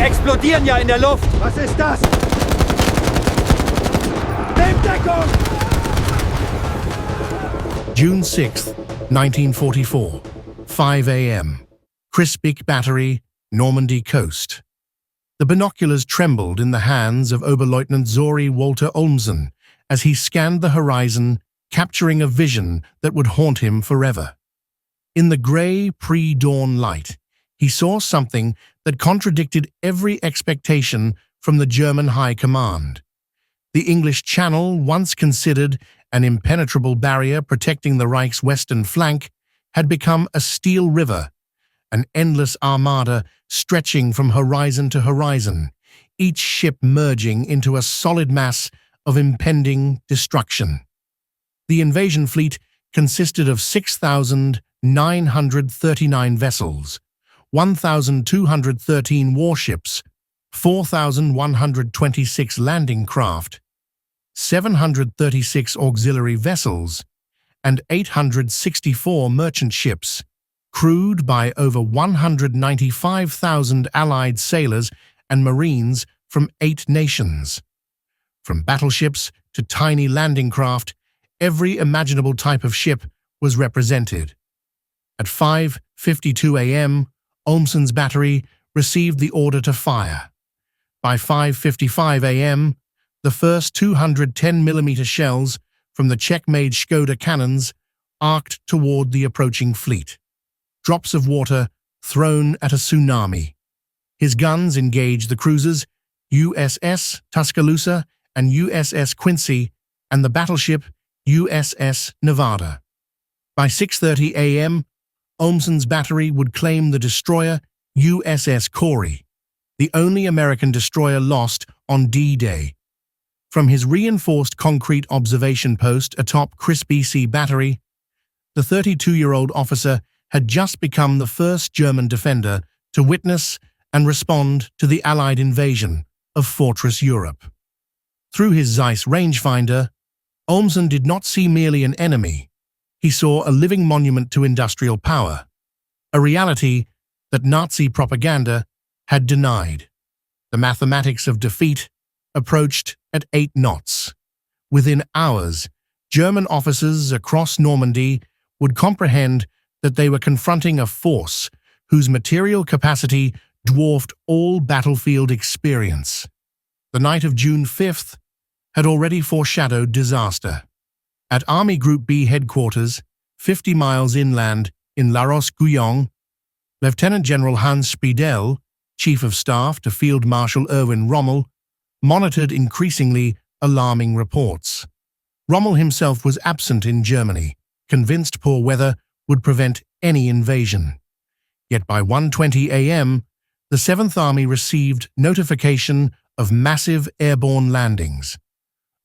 explodieren ja in der Luft! Was ist das? Nehmt Deckung! June 6th, 1944, 5 a.m. Crispik Battery, Normandy coast. The binoculars trembled in the hands of Oberleutnant Zori Walter Olmsen as he scanned the horizon, capturing a vision that would haunt him forever. In the grey pre-dawn light, he saw something that contradicted every expectation from the German High Command. The English Channel, once considered an impenetrable barrier protecting the Reich's western flank, had become a steel river, an endless armada stretching from horizon to horizon, each ship merging into a solid mass of impending destruction. The invasion fleet consisted of 6,939 vessels, 1,213 warships, 4,126 landing craft, 736 auxiliary vessels, and 864 merchant ships, crewed by over 195,000 Allied sailors and Marines from 8 nations. From battleships to tiny landing craft, every imaginable type of ship was represented. At 5:52 a.m., Olmsen's battery received the order to fire. By 5:55 a.m., the first 210mm shells from the Czech-made Skoda cannons arced toward the approaching fleet. Drops of water thrown at a tsunami. His guns engaged the cruisers USS Tuscaloosa and USS Quincy and the battleship USS Nevada. By 6:30 a.m., Olmsen's battery would claim the destroyer USS Corey, the only American destroyer lost on D-Day. From his reinforced concrete observation post atop Crispik Battery, the 32-year-old officer had just become the first German defender to witness and respond to the Allied invasion of Fortress Europe. Through his Zeiss rangefinder, Olmsen did not see merely an enemy. He saw a living monument to industrial power, a reality that Nazi propaganda had denied. The mathematics of defeat approached at 8 knots. Within hours, German officers across Normandy would comprehend that they were confronting a force whose material capacity dwarfed all battlefield experience. The night of June 5th had already foreshadowed disaster. At Army Group B headquarters, 50 miles inland in La Roche-Guyon, Lieutenant General Hans Speidel, Chief of Staff to Field Marshal Erwin Rommel, monitored increasingly alarming reports. Rommel himself was absent in Germany, convinced poor weather would prevent any invasion. Yet by 1:20 a.m., the 7th Army received notification of massive airborne landings.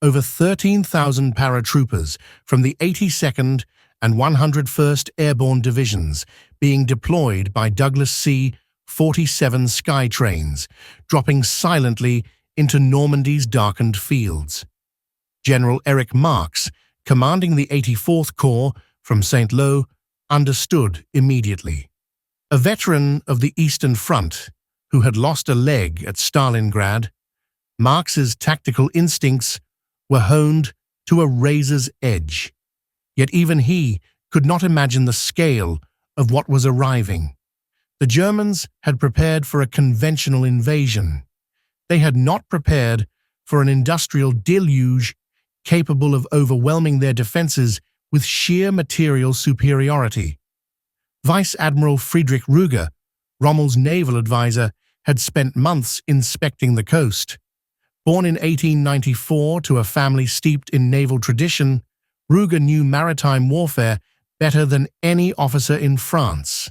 Over 13,000 paratroopers from the 82nd and 101st Airborne Divisions being deployed by Douglas C-47 Sky trains, dropping silently into Normandy's darkened fields. General Erich Marx, commanding the 84th Corps from Saint-Lô, understood immediately. A veteran of the Eastern Front, who had lost a leg at Stalingrad, Marx's tactical instincts were honed to a razor's edge. Yet even he could not imagine the scale of what was arriving. The Germans had prepared for a conventional invasion. They had not prepared for an industrial deluge capable of overwhelming their defenses with sheer material superiority. Vice Admiral Friedrich Ruger, Rommel's naval advisor, had spent months inspecting the coast. Born in 1894 to a family steeped in naval tradition, Ruger knew maritime warfare better than any officer in France.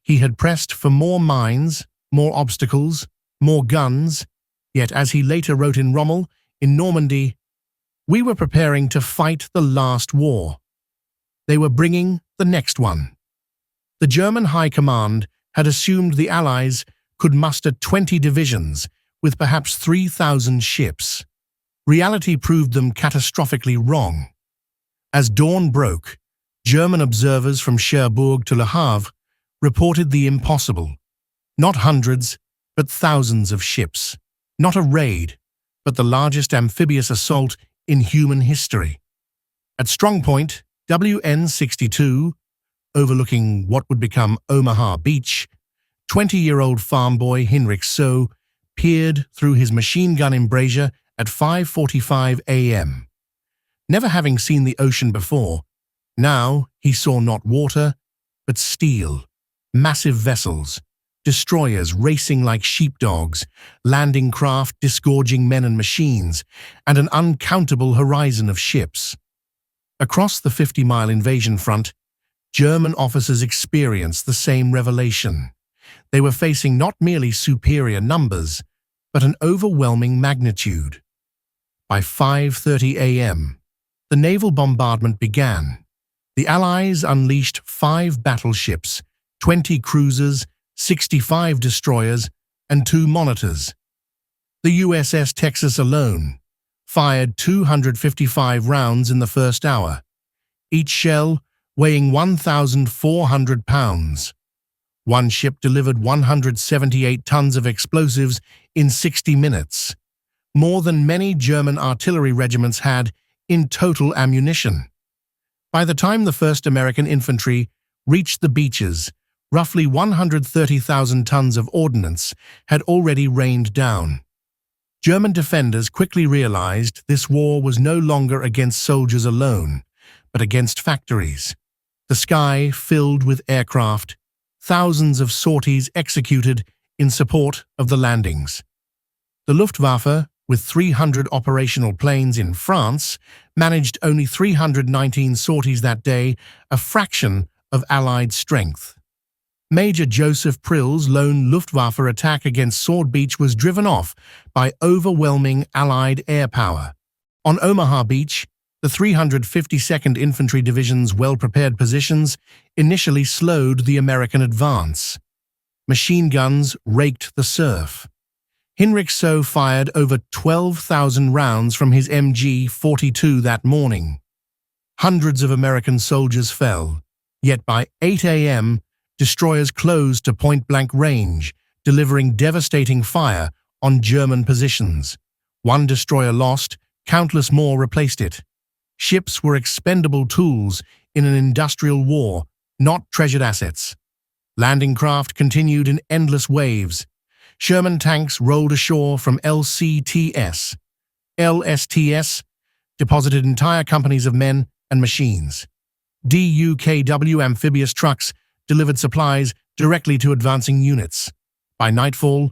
He had pressed for more mines, more obstacles, more guns, yet as he later wrote in Rommel, in Normandy, "We were preparing to fight the last war. They were bringing the next one." The German High Command had assumed the Allies could muster 20 divisions with perhaps 3,000 ships. Reality proved them catastrophically wrong. As dawn broke, German observers from Cherbourg to Le Havre reported the impossible. Not hundreds, but thousands of ships. Not a raid, but the largest amphibious assault in human history. At strong point, WN-62, overlooking what would become Omaha Beach, 20-year-old farm boy Heinrich So peered through his machine gun embrasure at 5:45 a.m. Never having seen the ocean before, now he saw not water, but steel, massive vessels, destroyers racing like sheepdogs, landing craft disgorging men and machines, and an uncountable horizon of ships. Across the 50-mile invasion front, German officers experienced the same revelation. They were facing not merely superior numbers, but an overwhelming magnitude. By 5:30 a.m., the naval bombardment began. The Allies unleashed 5 battleships, 20 cruisers, 65 destroyers, and 2 monitors. The USS Texas alone fired 255 rounds in the first hour, each shell weighing 1,400 pounds. One ship delivered 178 tons of explosives in 60 minutes, more than many German artillery regiments had in total ammunition. By the time the first American infantry reached the beaches, roughly 130,000 tons of ordnance had already rained down. German defenders quickly realized this war was no longer against soldiers alone, but against factories. The sky filled with aircraft, thousands of sorties executed in support of the landings. The Luftwaffe, with 300 operational planes in France, managed only 319 sorties that day, a fraction of Allied strength. Major Joseph Prill's lone Luftwaffe attack against Sword Beach was driven off by overwhelming Allied air power. On Omaha Beach, the 352nd Infantry Division's well-prepared positions initially slowed the American advance. Machine guns raked the surf. Heinrich So fired over 12,000 rounds from his MG-42 that morning. Hundreds of American soldiers fell, yet by 8 a.m., destroyers closed to point-blank range, delivering devastating fire on German positions. One destroyer lost, countless more replaced it. Ships were expendable tools in an industrial war, not treasured assets. Landing craft continued in endless waves. Sherman tanks rolled ashore from LCTS. LSTS deposited entire companies of men and machines. DUKW amphibious trucks delivered supplies directly to advancing units. By nightfall,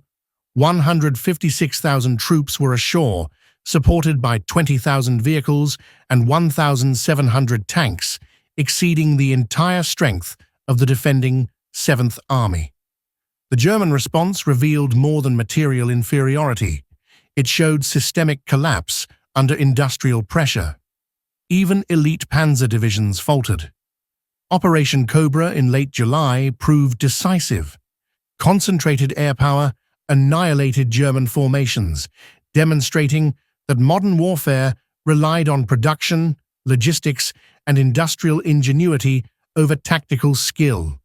156,000 troops were ashore, supported by 20,000 vehicles and 1,700 tanks, exceeding the entire strength of the defending 7th Army. The German response revealed more than material inferiority. It showed systemic collapse under industrial pressure. Even elite panzer divisions faltered. Operation Cobra in late July proved decisive. Concentrated air power annihilated German formations, demonstrating that modern warfare relied on production, logistics, and industrial ingenuity over tactical skill.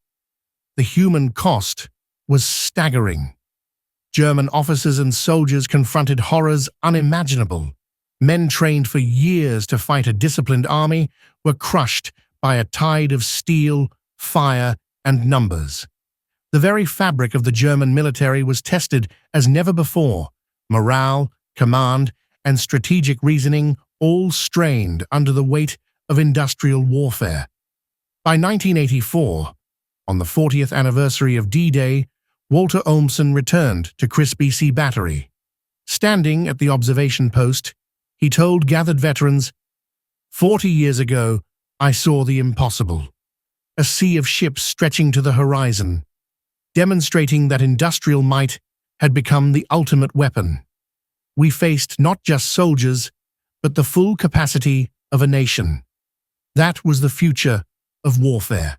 The human cost was staggering. German officers and soldiers confronted horrors unimaginable. Men trained for years to fight a disciplined army were crushed by a tide of steel, fire, and numbers. The very fabric of the German military was tested as never before. Morale, command, and strategic reasoning all strained under the weight of industrial warfare. By 1984, on the 40th anniversary of D-Day, Walter Olmsson returned to Chris BC Battery. Standing at the observation post, he told gathered veterans, 40 years ago, I saw the impossible. A sea of ships stretching to the horizon, demonstrating that industrial might had become the ultimate weapon. We faced not just soldiers, but the full capacity of a nation. That was the future of warfare.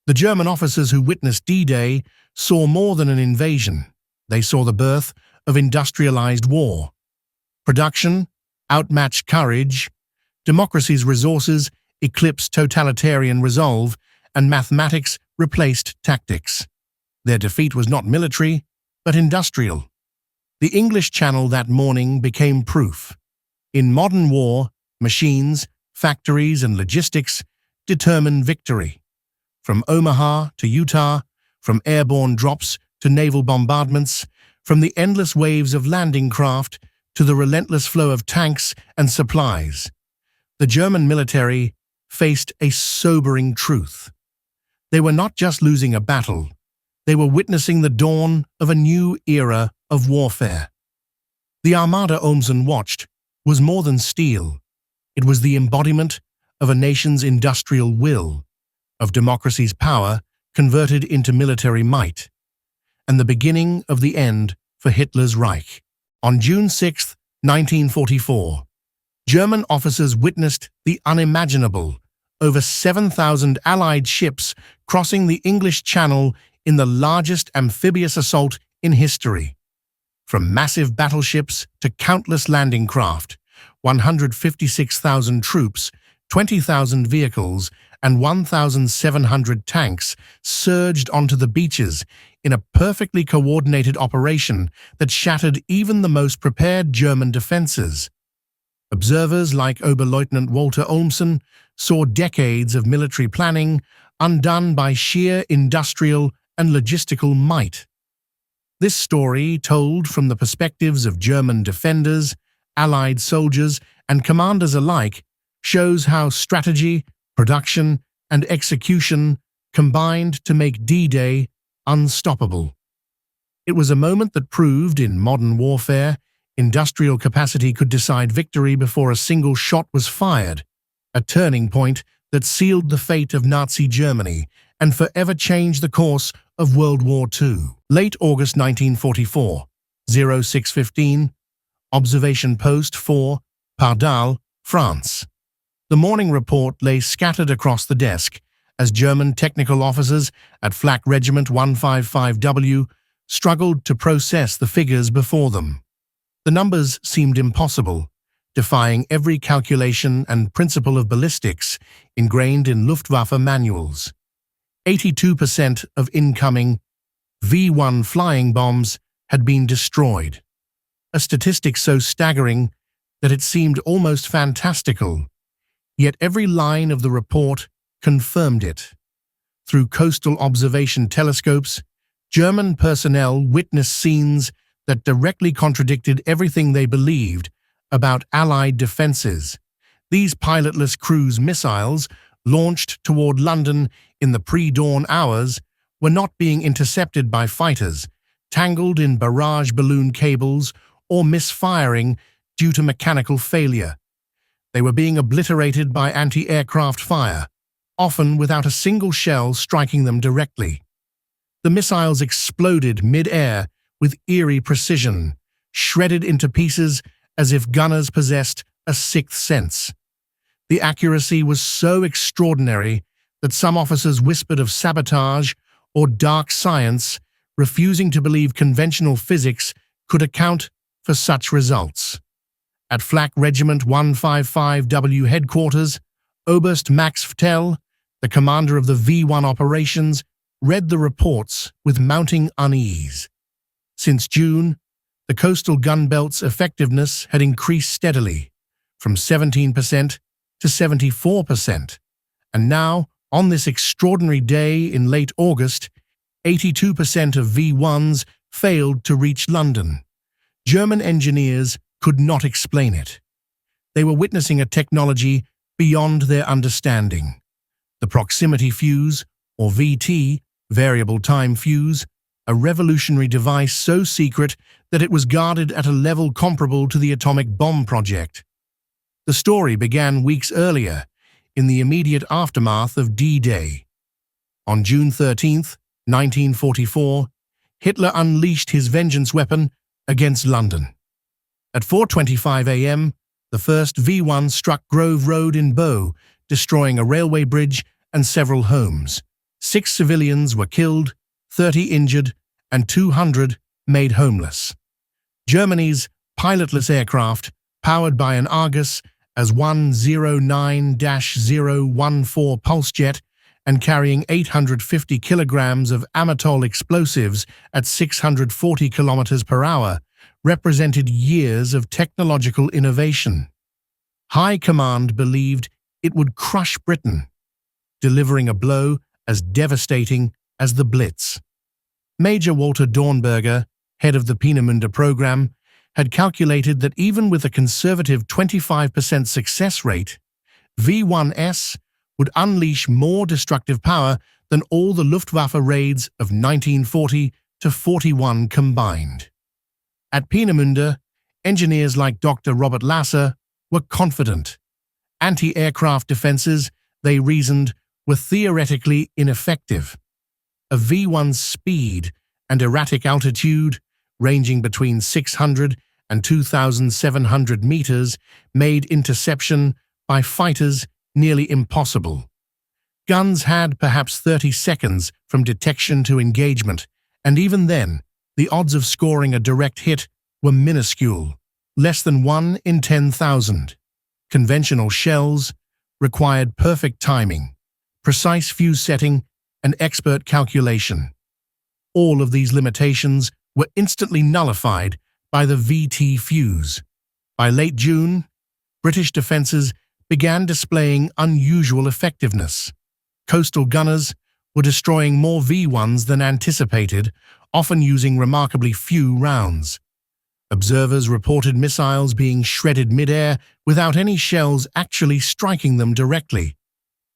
The German officers who witnessed D-Day saw more than an invasion. They saw the birth of industrialized war. Production outmatched courage, democracy's resources eclipsed totalitarian resolve, and mathematics replaced tactics. Their defeat was not military, but industrial. The English Channel that morning became proof. In modern war, machines, factories, and logistics determine victory. From Omaha to Utah, from airborne drops to naval bombardments, from the endless waves of landing craft to the relentless flow of tanks and supplies, the German military faced a sobering truth. They were not just losing a battle, they were witnessing the dawn of a new era of warfare. The Armada Olmsen watched was more than steel. It was the embodiment of a nation's industrial will, of democracy's power converted into military might, and the beginning of the end for Hitler's Reich. On June 6, 1944, German officers witnessed the unimaginable, over 7,000 Allied ships crossing the English Channel in the largest amphibious assault in history. From massive battleships to countless landing craft, 156,000 troops, 20,000 vehicles, and 1,700 tanks surged onto the beaches in a perfectly coordinated operation that shattered even the most prepared German defenses. Observers like Oberleutnant Walter Olmsen saw decades of military planning undone by sheer industrial and logistical might. This story, told from the perspectives of German defenders, Allied soldiers, and commanders alike, shows how strategy, production, and execution combined to make D-Day unstoppable. It was a moment that proved, in modern warfare, industrial capacity could decide victory before a single shot was fired, a turning point that sealed the fate of Nazi Germany and forever changed the course of World War II. Late August 1944, 06:15, Observation Post 4, Pardal, France. The morning report lay scattered across the desk as German technical officers at Flak Regiment 155W struggled to process the figures before them. The numbers seemed impossible, defying every calculation and principle of ballistics ingrained in Luftwaffe manuals. 82% of incoming V-1 flying bombs had been destroyed, a statistic so staggering that it seemed almost fantastical. Yet every line of the report confirmed it. Through coastal observation telescopes, German personnel witnessed scenes that directly contradicted everything they believed about Allied defenses. These pilotless cruise missiles, launched toward London in the pre-dawn hours, were not being intercepted by fighters, tangled in barrage balloon cables, or misfiring due to mechanical failure. They were being obliterated by anti-aircraft fire, often without a single shell striking them directly. The missiles exploded mid-air with eerie precision, shredded into pieces as if gunners possessed a sixth sense. The accuracy was so extraordinary that some officers whispered of sabotage or dark science, refusing to believe conventional physics could account for such results. At Flak Regiment 155W headquarters, Oberst Max Vtel, the commander of the V-1 operations, read the reports with mounting unease. Since June, the coastal gun belt's effectiveness had increased steadily, from 17% to 74%, and now, on this extraordinary day in late August, 82% of V-1s failed to reach London. German engineers could not explain it. They were witnessing a technology beyond their understanding. The proximity fuse, or VT, variable time fuse, a revolutionary device so secret that it was guarded at a level comparable to the atomic bomb project. The story began weeks earlier, in the immediate aftermath of D-Day. On June 13, 1944, Hitler unleashed his vengeance weapon against London. At 4:25 a.m., the first V-1 struck Grove Road in Bow, destroying a railway bridge and several homes. 6 civilians were killed, 30 injured, and 200 made homeless. Germany's pilotless aircraft, powered by an Argus as 109-014 pulse jet and carrying 850 kilograms of amatol explosives at 640 kilometers per hour, represented years of technological innovation. High Command believed it would crush Britain, delivering a blow as devastating as the Blitz. Major Walter Dornberger, head of the Peenemünde program, had calculated that even with a conservative 25% success rate, V1S would unleash more destructive power than all the Luftwaffe raids of 1940 to 41 combined. At Peenemünde, engineers like Dr. Robert Lasser were confident. Anti-aircraft defenses, they reasoned, were theoretically ineffective. A V1's speed and erratic altitude, ranging between 600 and 2,700 meters, made interception by fighters nearly impossible. Guns had perhaps 30 seconds from detection to engagement, and even then, the odds of scoring a direct hit were minuscule, less than 1 in 10,000. Conventional shells required perfect timing, precise fuse setting, and expert calculation. All of these limitations were instantly nullified by the VT fuse. By late June, British defenses began displaying unusual effectiveness. Coastal gunners were destroying more V1s than anticipated, often using remarkably few rounds. Observers reported missiles being shredded midair without any shells actually striking them directly.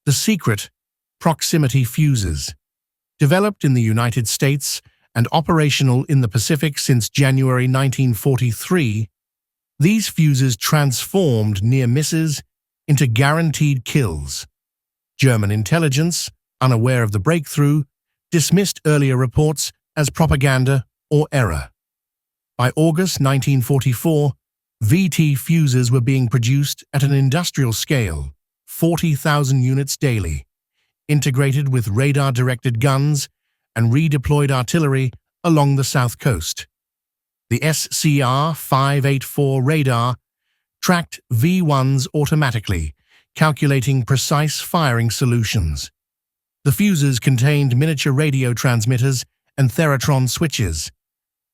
The secret: proximity fuses. Developed in the United States and operational in the Pacific since January 1943, these fuses transformed near misses into guaranteed kills. German intelligence, unaware of the breakthrough, dismissed earlier reports as propaganda or error. By August 1944, VT fuses were being produced at an industrial scale, 40,000 units daily, integrated with radar-directed guns and redeployed artillery along the south coast. The SCR-584 radar tracked V1s automatically, calculating precise firing solutions. The fuses contained miniature radio transmitters and Theratron switches,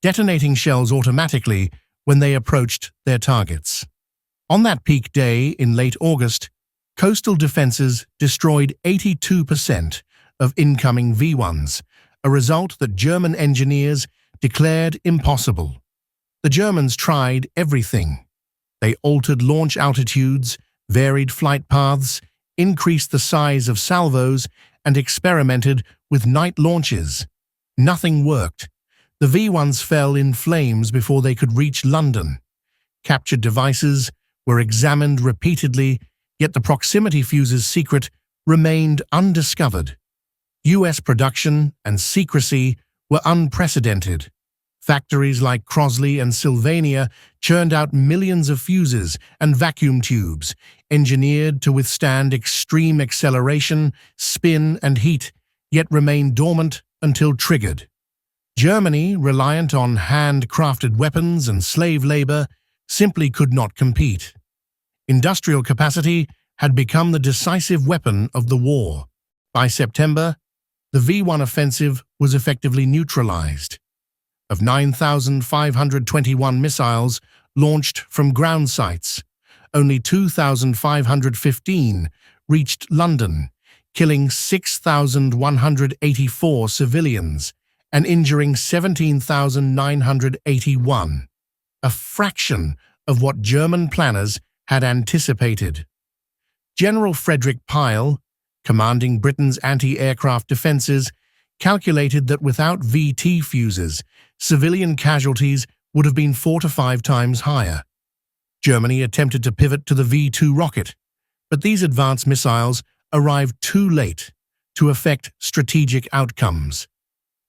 detonating shells automatically when they approached their targets. On that peak day in late August, coastal defenses destroyed 82% of incoming V1s, a result that German engineers declared impossible. The Germans tried everything. They altered launch altitudes, varied flight paths, increased the size of salvos, and experimented with night launches. Nothing worked. The V1s fell in flames before they could reach London. Captured devices were examined repeatedly, yet the proximity fuse's secret remained undiscovered. US production and secrecy were unprecedented. Factories like Crosley and Sylvania churned out millions of fuses and vacuum tubes, engineered to withstand extreme acceleration, spin, and heat, yet remain dormant until triggered. Germany, reliant on hand-crafted weapons and slave labor, simply could not compete. Industrial capacity had become the decisive weapon of the war. By September, the V1 offensive was effectively neutralized. Of 9,521 missiles launched from ground sites, only 2,515 reached London, killing 6,184 civilians and injuring 17,981, a fraction of what German planners had anticipated. General Frederick Pyle, commanding Britain's anti-aircraft defenses, calculated that without VT fuses, civilian casualties would have been 4 to 5 times higher. Germany attempted to pivot to the V2 rocket, but these advanced missiles arrived too late to affect strategic outcomes.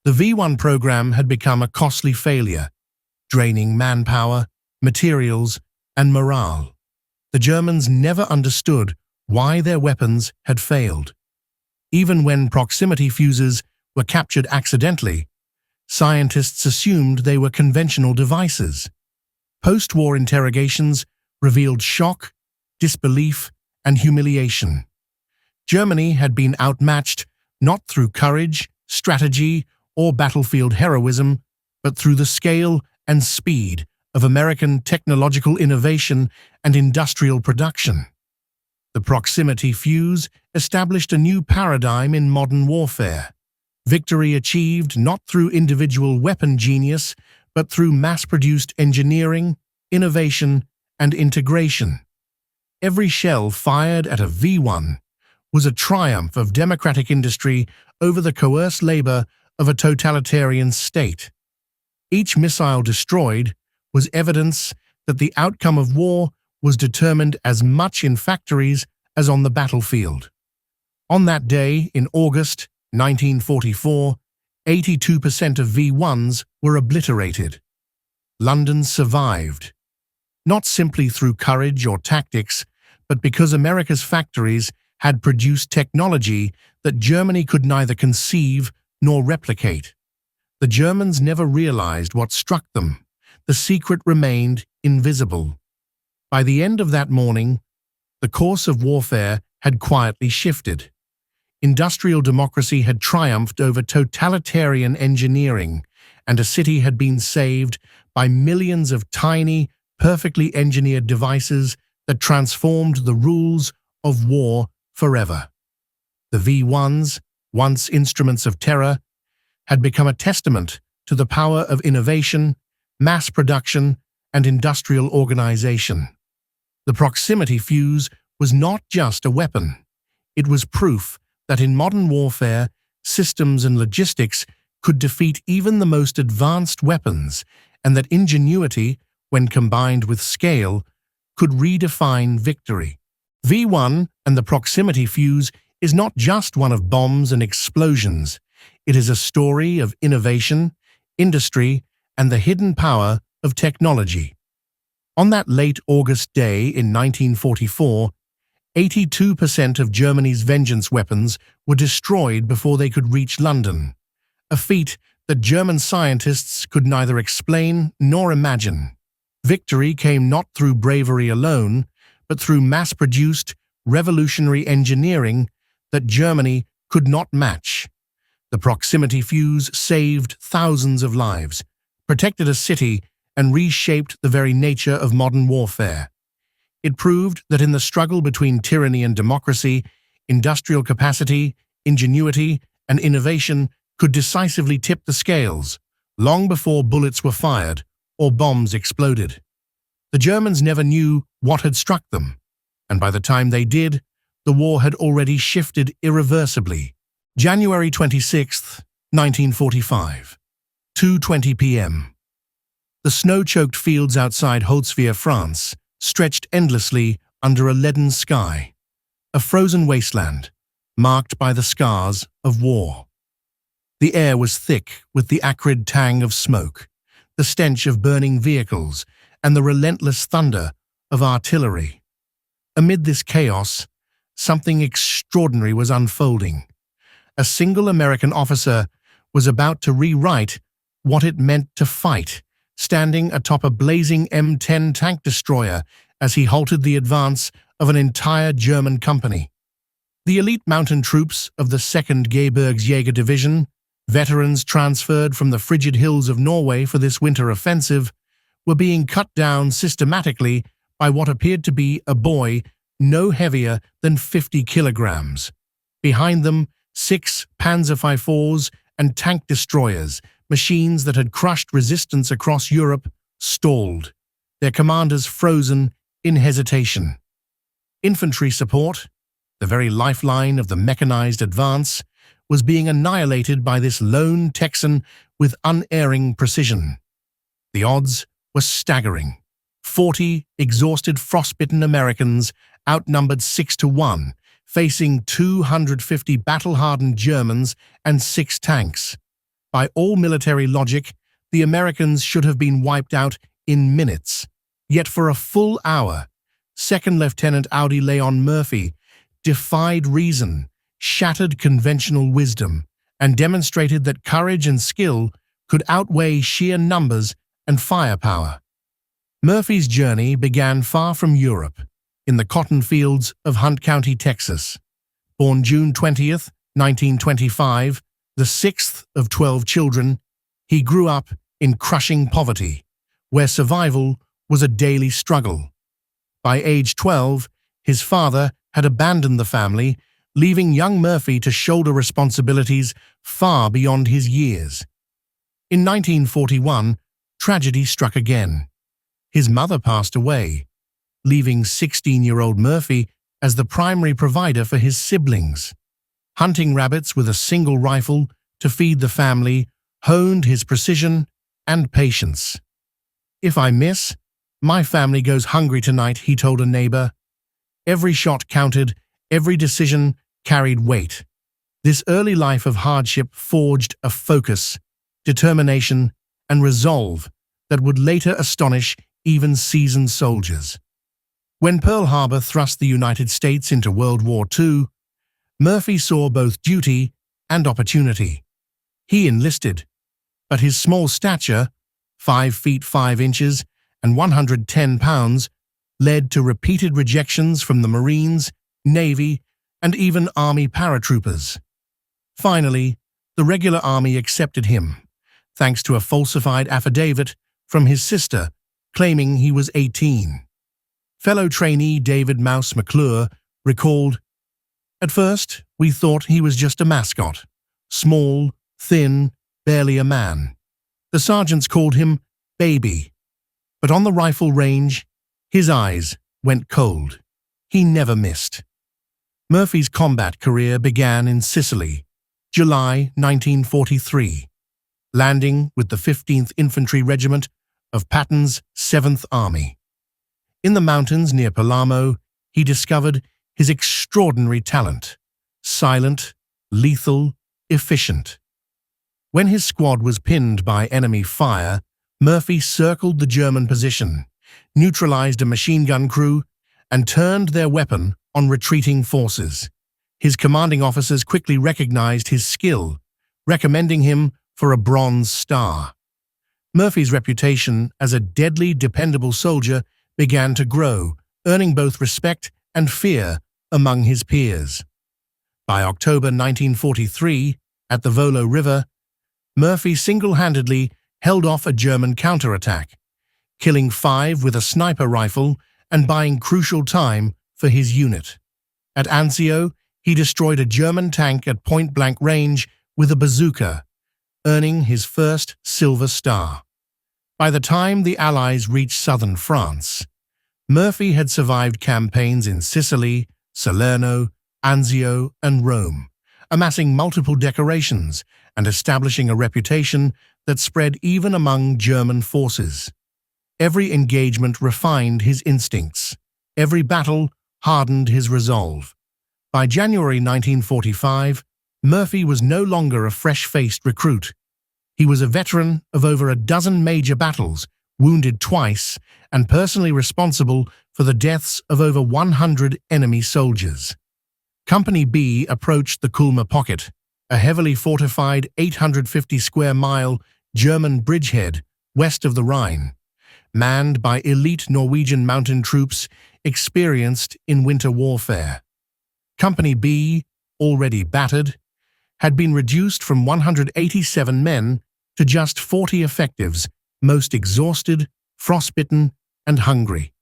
The V1 program had become a costly failure, draining manpower, materials, and morale. The Germans never understood why their weapons had failed. Even when proximity fuses were captured accidentally, scientists assumed they were conventional devices. Post-war interrogations revealed shock, disbelief, and humiliation. Germany had been outmatched not through courage, strategy, or battlefield heroism, but through the scale and speed of American technological innovation and industrial production. The proximity fuse established a new paradigm in modern warfare. Victory achieved not through individual weapon genius, but through mass-produced engineering, innovation, and integration. Every shell fired at a V1 was a triumph of democratic industry over the coerced labor of a totalitarian state. Each missile destroyed was evidence that the outcome of war was determined as much in factories as on the battlefield. On that day, in August 1944, 82% of V1s were obliterated. London survived, not simply through courage or tactics, but because America's factories had produced technology that Germany could neither conceive nor replicate. The Germans never realized what struck them. The secret remained invisible. By the end of that morning, the course of warfare had quietly shifted. Industrial democracy had triumphed over totalitarian engineering, and a city had been saved by millions of tiny, perfectly engineered devices that transformed the rules of war forever. The V1s, once instruments of terror, had become a testament to the power of innovation, mass production, and industrial organization. The proximity fuse was not just a weapon. It was proof that in modern warfare, systems and logistics could defeat even the most advanced weapons, and that ingenuity, when combined with scale, could redefine victory. V1 and the proximity fuse is not just one of bombs and explosions. It is a story of innovation, industry, and the hidden power of technology. On that late August day in 1944, 82% of Germany's vengeance weapons were destroyed before they could reach London, a feat that German scientists could neither explain nor imagine. Victory came not through bravery alone, but through mass-produced, revolutionary engineering that Germany could not match. The proximity fuse saved thousands of lives, protected a city, and reshaped the very nature of modern warfare. It proved that in the struggle between tyranny and democracy, industrial capacity, ingenuity, and innovation could decisively tip the scales, long before bullets were fired or bombs exploded. The Germans never knew what had struck them, and by the time they did, the war had already shifted irreversibly. January 26, 1945, 2:20 p.m. The snow-choked fields outside Hautesvier, France, stretched endlessly under a leaden sky, a frozen wasteland, marked by the scars of war. The air was thick with the acrid tang of smoke, the stench of burning vehicles, and the relentless thunder of artillery. Amid this chaos, something extraordinary was unfolding. A single American officer was about to rewrite what it meant to fight, standing atop a blazing M10 tank destroyer as he halted the advance of an entire German company. The elite mountain troops of the 2nd Gebirgsjäger Division, veterans transferred from the frigid hills of Norway for this winter offensive, were being cut down systematically by what appeared to be a boy no heavier than 50 kilograms. Behind them, 6 Panzer IV and tank destroyers, machines that had crushed resistance across Europe, stalled, their commanders frozen in hesitation. Infantry support, the very lifeline of the mechanized advance, was being annihilated by this lone Texan with unerring precision. The odds were staggering. 40 exhausted, frostbitten Americans outnumbered 6-1, facing 250 battle-hardened Germans and 6 tanks. By all military logic, the Americans should have been wiped out in minutes. Yet for a full hour, 2nd Lieutenant Audi Leon Murphy defied reason, shattered conventional wisdom, and demonstrated that courage and skill could outweigh sheer numbers and firepower. Murphy's journey began far from Europe, in the cotton fields of Hunt County, Texas. Born June 20, 1925, the sixth of 12 children, he grew up in crushing poverty, where survival was a daily struggle. By age 12, his father had abandoned the family, leaving young Murphy to shoulder responsibilities far beyond his years. In 1941, tragedy struck again. His mother passed away, leaving 16-year-old Murphy as the primary provider for his siblings. Hunting rabbits with a single rifle to feed the family honed his precision and patience. "If I miss, my family goes hungry tonight," he told a neighbor. Every shot counted, every decision carried weight. This early life of hardship forged a focus, determination, and resolve that would later astonish even seasoned soldiers. When Pearl Harbor thrust the United States into World War II, Murphy saw both duty and opportunity. He enlisted, but his small stature, 5 feet 5 inches and 110 pounds, led to repeated rejections from the Marines, Navy, and even Army paratroopers. Finally, the regular Army accepted him, thanks to a falsified affidavit from his sister claiming he was 18. Fellow trainee David Mouse McClure recalled, "At first, we thought he was just a mascot, small, thin, barely a man. The sergeants called him Baby. But on the rifle range, his eyes went cold. He never missed." Murphy's combat career began in Sicily, July 1943, landing with the 15th Infantry Regiment of Patton's 7th Army. In the mountains near Palermo, he discovered his extraordinary talent: silent, lethal, efficient. When his squad was pinned by enemy fire, Murphy circled the German position, neutralized a machine gun crew, and turned their weapon on retreating forces. His commanding officers quickly recognized his skill, recommending him for a Bronze Star. Murphy's reputation as a deadly, dependable soldier began to grow, earning both respect and fear among his peers. By October 1943, at the Volo River, Murphy single-handedly held off a German counterattack, killing 5 with a sniper rifle and buying crucial time for his unit. At Anzio, he destroyed a German tank at point-blank range with a bazooka, earning his first Silver Star. By the time the Allies reached southern France, Murphy had survived campaigns in Sicily, Salerno, Anzio, and Rome, amassing multiple decorations and establishing a reputation that spread even among German forces. Every engagement refined his instincts. Every battle hardened his resolve. By January 1945, Murphy was no longer a fresh-faced recruit. He was a veteran of over a dozen major battles, wounded twice, and personally responsible for the deaths of over 100 enemy soldiers. Company B approached the Kulmer Pocket, a heavily fortified 850-square-mile German bridgehead west of the Rhine, manned by elite Norwegian mountain troops experienced in winter warfare. Company B, already battered, had been reduced from 187 men to just 40 effectives, most exhausted, frostbitten, and hungry.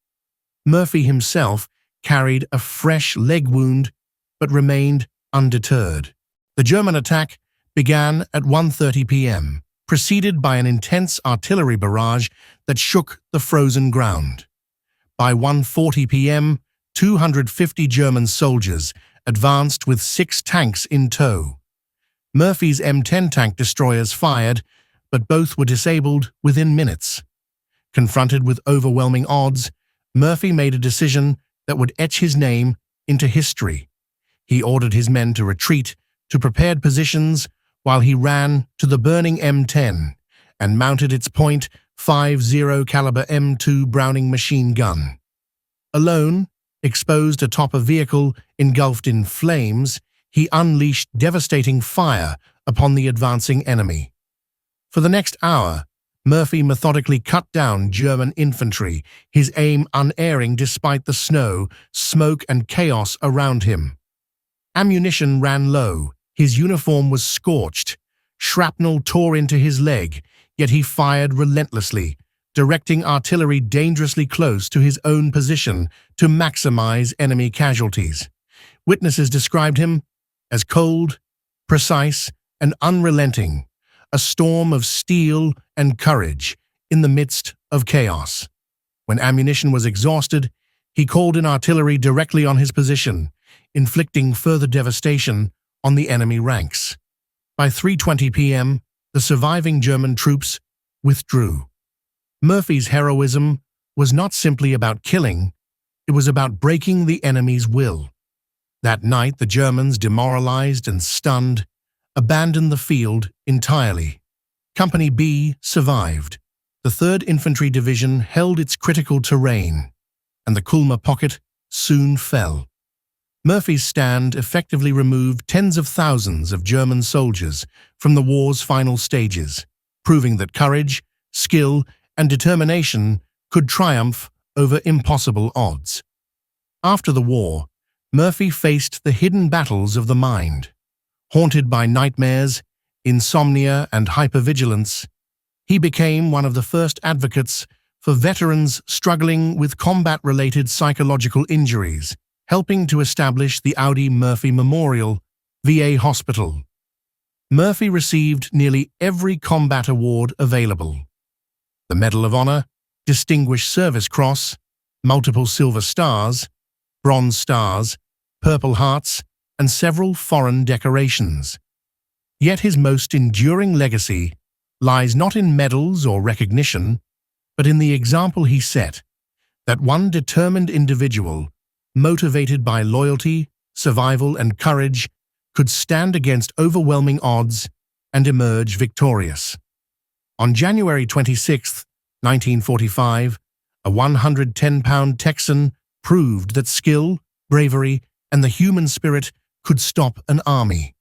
Murphy himself carried a fresh leg wound but remained undeterred. The German attack began at 1:30 p.m., preceded by an intense artillery barrage that shook the frozen ground. By 1:40 p.m., 250 German soldiers advanced with 6 tanks in tow. Murphy's M10 tank destroyers fired, but both were disabled within minutes. Confronted with overwhelming odds, Murphy made a decision that would etch his name into history. He ordered his men to retreat to prepared positions while he ran to the burning M10 and mounted its .50 caliber M2 Browning machine gun. Alone, exposed atop a vehicle engulfed in flames, he unleashed devastating fire upon the advancing enemy. For the next hour, Murphy methodically cut down German infantry, his aim unerring despite the snow, smoke, and chaos around him. Ammunition ran low. His uniform was scorched. Shrapnel tore into his leg, yet he fired relentlessly, directing artillery dangerously close to his own position to maximize enemy casualties. Witnesses described him as cold, precise, and unrelenting, a storm of steel and courage in the midst of chaos. When ammunition was exhausted, he called in artillery directly on his position, inflicting further devastation on the enemy ranks. By 3:20 p.m., the surviving German troops withdrew. Murphy's heroism was not simply about killing, it was about breaking the enemy's will. That night, the Germans, demoralized and stunned, abandoned the field entirely. Company B survived. The 3rd Infantry Division held its critical terrain, and the Kulmer pocket soon fell. Murphy's stand effectively removed tens of thousands of German soldiers from the war's final stages, proving that courage, skill, and determination could triumph over impossible odds. After the war, Murphy faced the hidden battles of the mind. Haunted by nightmares, insomnia, and hypervigilance, he became one of the first advocates for veterans struggling with combat-related psychological injuries, helping to establish the Audi Murphy Memorial VA Hospital. Murphy received nearly every combat award available: the Medal of Honor, Distinguished Service Cross, multiple Silver Stars, Bronze Stars, Purple Hearts, and several foreign decorations. Yet his most enduring legacy lies not in medals or recognition, but in the example he set, that one determined individual, motivated by loyalty, survival, and courage, could stand against overwhelming odds and emerge victorious. On January 26, 1945, a 110-pound Texan proved that skill, bravery, and the human spirit could stop an army.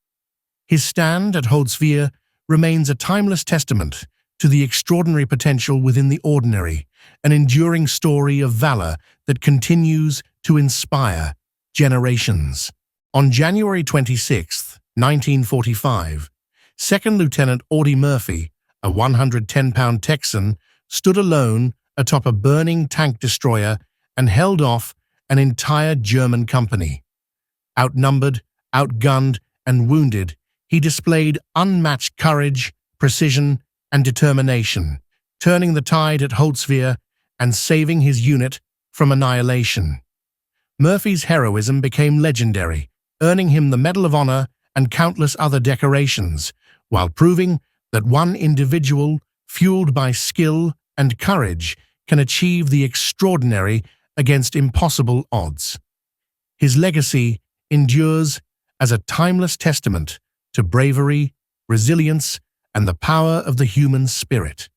His stand at Holzwihr remains a timeless testament to the extraordinary potential within the ordinary, an enduring story of valor that continues to inspire generations. On January 26, 1945, 2nd Lieutenant Audie Murphy, a 110-pound Texan, stood alone atop a burning tank destroyer and held off an entire German company. Outnumbered, outgunned, and wounded, he displayed unmatched courage, precision, and determination, turning the tide at Holzwihr and saving his unit from annihilation. Murphy's heroism became legendary, earning him the Medal of Honor and countless other decorations, while proving that one individual, fueled by skill and courage, can achieve the extraordinary against impossible odds. His legacy endures as a timeless testament to bravery, resilience, and the power of the human spirit.